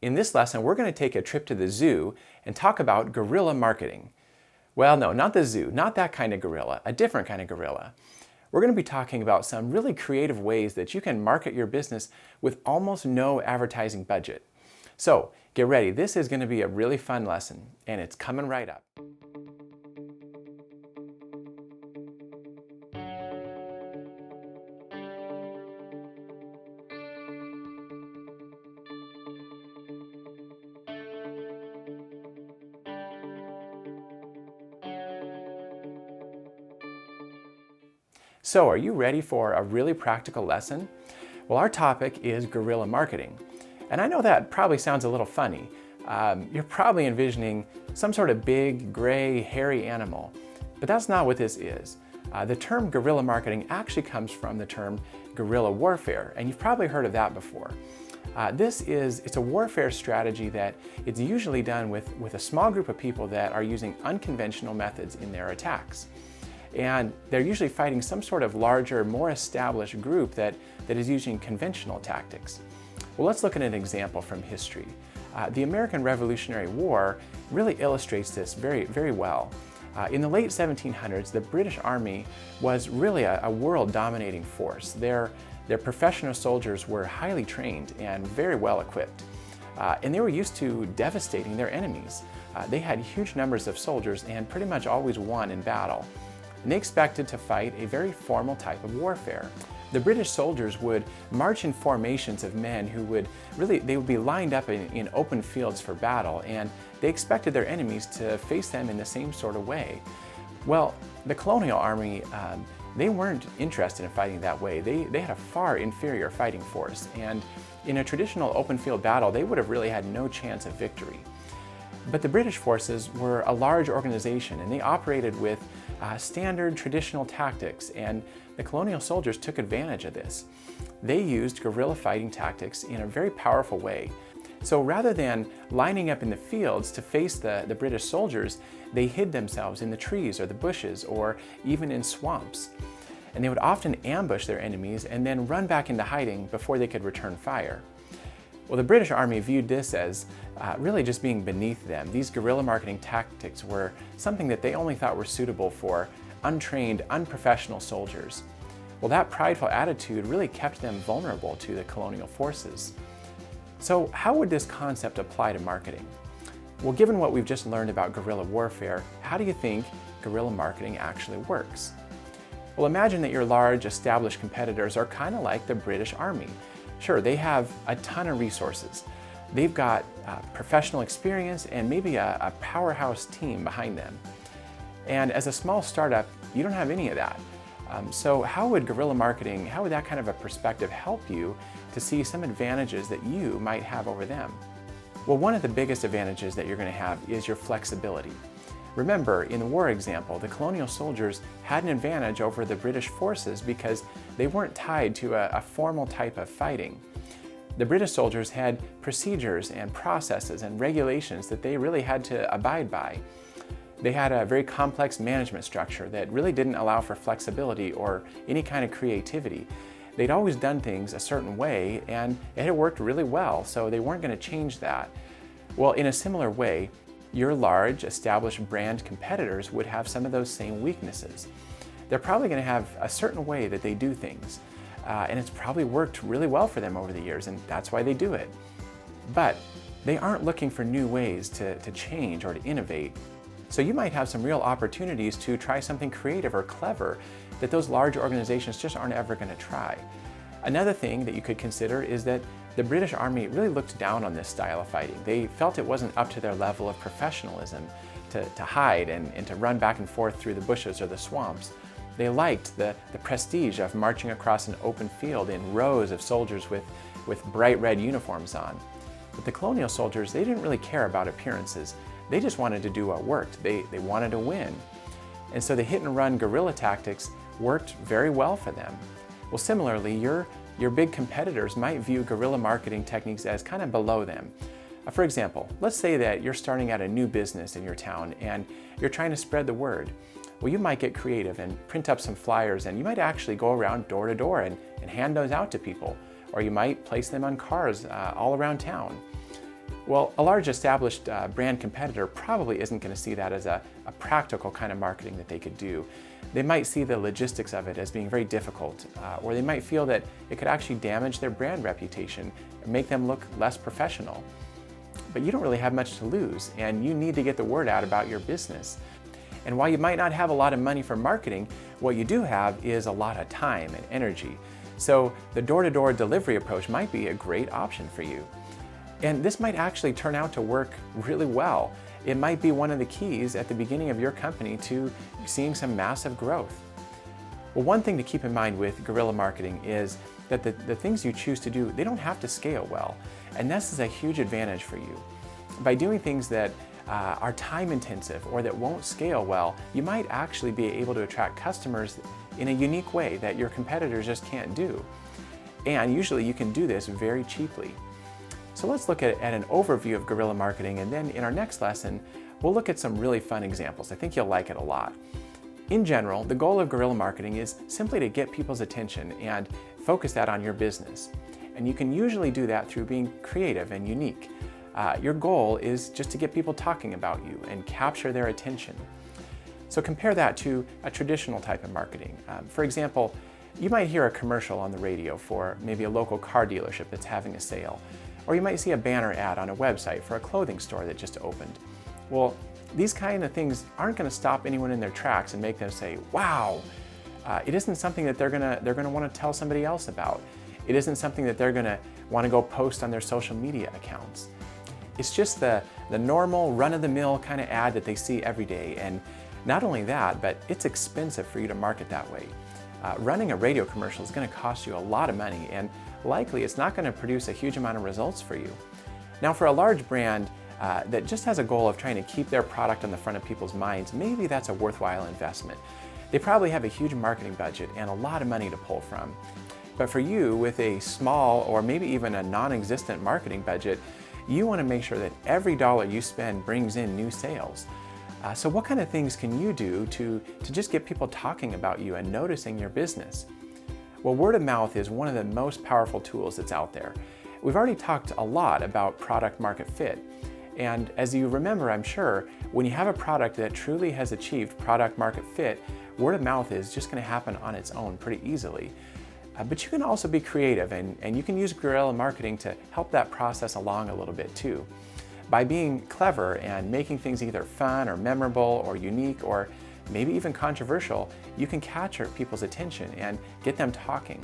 In this lesson, we're going to take a trip to the zoo and talk about guerrilla marketing. Well, no, not the zoo, not that kind of gorilla, a different kind of gorilla. We're going to be talking about some really creative ways that you can market your business with almost no advertising budget. So get ready, this is going to be a really fun lesson, and it's coming right up. So are you ready for a really practical lesson? Well, our topic is guerrilla marketing. And I know that probably sounds a little funny. You're probably envisioning some sort of big, gray, hairy animal. But that's not what this is. The term guerrilla marketing actually comes from the term guerrilla warfare, and you've probably heard of that before. It's a warfare strategy that it's usually done with a small group of people that are using unconventional methods in their attacks. And they're usually fighting some sort of larger, more established group that is using conventional tactics. Well, let's look at an example from history. The American Revolutionary War really illustrates this very, very well. In the late 1700s, the British Army was really a world-dominating force. Their professional soldiers were highly trained and very well equipped. And they were used to devastating their enemies. They had huge numbers of soldiers and pretty much always won in battle. And they expected to fight a very formal type of warfare. The British soldiers would march in formations of men who would be lined up in open fields for battle, and they expected their enemies to face them in the same sort of way. Well, the colonial army, they weren't interested in fighting that way. They had a far inferior fighting force, and in a traditional open field battle, they would have really had no chance of victory. But the British forces were a large organization, and they operated with standard traditional tactics, and the colonial soldiers took advantage of this. They used guerrilla fighting tactics in a very powerful way. So rather than lining up in the fields to face the British soldiers, they hid themselves in the trees or the bushes or even in swamps. And they would often ambush their enemies and then run back into hiding before they could return fire. Well, the British Army viewed this as really just being beneath them. These guerrilla marketing tactics were something that they only thought were suitable for untrained, unprofessional soldiers. Well, that prideful attitude really kept them vulnerable to the colonial forces. So how would this concept apply to marketing? Well, given what we've just learned about guerrilla warfare, how do you think guerrilla marketing actually works? Well, imagine that your large, established competitors are kind of like the British Army. Sure, they have a ton of resources. They've got professional experience and maybe a powerhouse team behind them. And as a small startup, you don't have any of that. So how would guerrilla marketing, how would that kind of a perspective help you to see some advantages that you might have over them? Well, one of the biggest advantages that you're going to have is your flexibility. Remember, in the war example, the colonial soldiers had an advantage over the British forces because they weren't tied to a formal type of fighting. The British soldiers had procedures and processes and regulations that they really had to abide by. They had a very complex management structure that really didn't allow for flexibility or any kind of creativity. They'd always done things a certain way, and it had worked really well, so they weren't going to change that. Well, in a similar way, your large, established brand competitors would have some of those same weaknesses. They're probably going to have a certain way that they do things, and it's probably worked really well for them over the years, and that's why they do it. But they aren't looking for new ways to change or to innovate. So you might have some real opportunities to try something creative or clever that those large organizations just aren't ever going to try. Another thing that you could consider is that the British Army really looked down on this style of fighting. They felt it wasn't up to their level of professionalism to hide and to run back and forth through the bushes or the swamps. They liked the prestige of marching across an open field in rows of soldiers with bright red uniforms on. But the colonial soldiers, they didn't really care about appearances. They just wanted to do what worked. They wanted to win. And so the hit and run guerrilla tactics worked very well for them. Well, similarly, your big competitors might view guerrilla marketing techniques as kind of below them. For example, let's say that you're starting out a new business in your town and you're trying to spread the word. Well, you might get creative and print up some flyers, and you might actually go around door to door and hand those out to people. Or you might place them on cars all around town. Well, a large established brand competitor probably isn't going to see that as a practical kind of marketing that they could do. They might see the logistics of it as being very difficult, or they might feel that it could actually damage their brand reputation and make them look less professional. But you don't really have much to lose, and you need to get the word out about your business. And while you might not have a lot of money for marketing, what you do have is a lot of time and energy. So the door-to-door delivery approach might be a great option for you. And this might actually turn out to work really well. It might be one of the keys at the beginning of your company to seeing some massive growth. Well, one thing to keep in mind with guerrilla marketing is that the things you choose to do, they don't have to scale well. And this is a huge advantage for you. By doing things that are time intensive or that won't scale well, you might actually be able to attract customers in a unique way that your competitors just can't do. And usually you can do this very cheaply. So let's look at an overview of guerrilla marketing, and then in our next lesson, we'll look at some really fun examples. I think you'll like it a lot. In general, the goal of guerrilla marketing is simply to get people's attention and focus that on your business. And you can usually do that through being creative and unique. Your goal is just to get people talking about you and capture their attention. So compare that to a traditional type of marketing. For example, you might hear a commercial on the radio for maybe a local car dealership that's having a sale. Or you might see a banner ad on a website for a clothing store that just opened. Well, these kind of things aren't going to stop anyone in their tracks and make them say, wow. It isn't something that they're gonna want to tell somebody else about. It isn't something that they're going to want to go post on their social media accounts. It's just the normal run-of-the-mill kind of ad that they see every day. And not only that, but it's expensive for you to market that way. Running a radio commercial is going to cost you a lot of money, and likely it's not going to produce a huge amount of results for you. Now, for a large brand that just has a goal of trying to keep their product on the front of people's minds, maybe that's a worthwhile investment. They probably have a huge marketing budget and a lot of money to pull from. But for you, with a small or maybe even a non-existent marketing budget, you want to make sure that every dollar you spend brings in new sales. So what kind of things can you do to just get people talking about you and noticing your business? Well, word of mouth is one of the most powerful tools that's out there. We've already talked a lot about product market fit. And as you remember, I'm sure, when you have a product that truly has achieved product market fit, word of mouth is just going to happen on its own pretty easily. But you can also be creative, and you can use guerrilla marketing to help that process along a little bit too. By being clever and making things either fun or memorable or unique or maybe even controversial, you can capture people's attention and get them talking.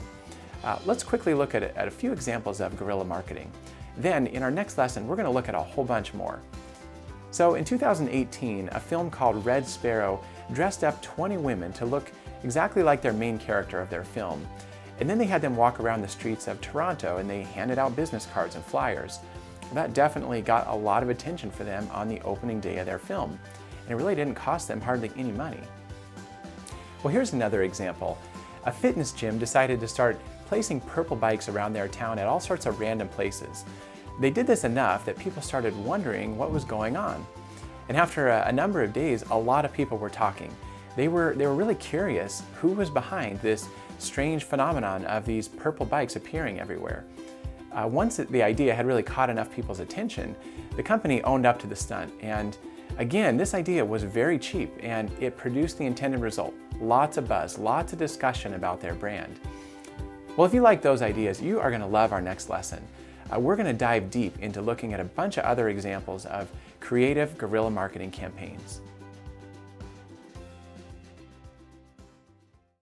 Let's quickly look at a few examples of guerrilla marketing. Then in our next lesson, we're going to look at a whole bunch more. So in 2018, a film called Red Sparrow dressed up 20 women to look exactly like their main character of their film. And then they had them walk around the streets of Toronto, and they handed out business cards and flyers. That definitely got a lot of attention for them on the opening day of their film. And it really didn't cost them hardly any money. Well, here's another example. A fitness gym decided to start placing purple bikes around their town at all sorts of random places. They did this enough that people started wondering what was going on. And after a number of days, a lot of people were talking. They were really curious who was behind this strange phenomenon of these purple bikes appearing everywhere. Once the idea had really caught enough people's attention, the company owned up to the stunt. And again, this idea was very cheap, and it produced the intended result. Lots of buzz, lots of discussion about their brand. Well, if you like those ideas, you are going to love our next lesson. We're going to dive deep into looking at a bunch of other examples of creative guerrilla marketing campaigns.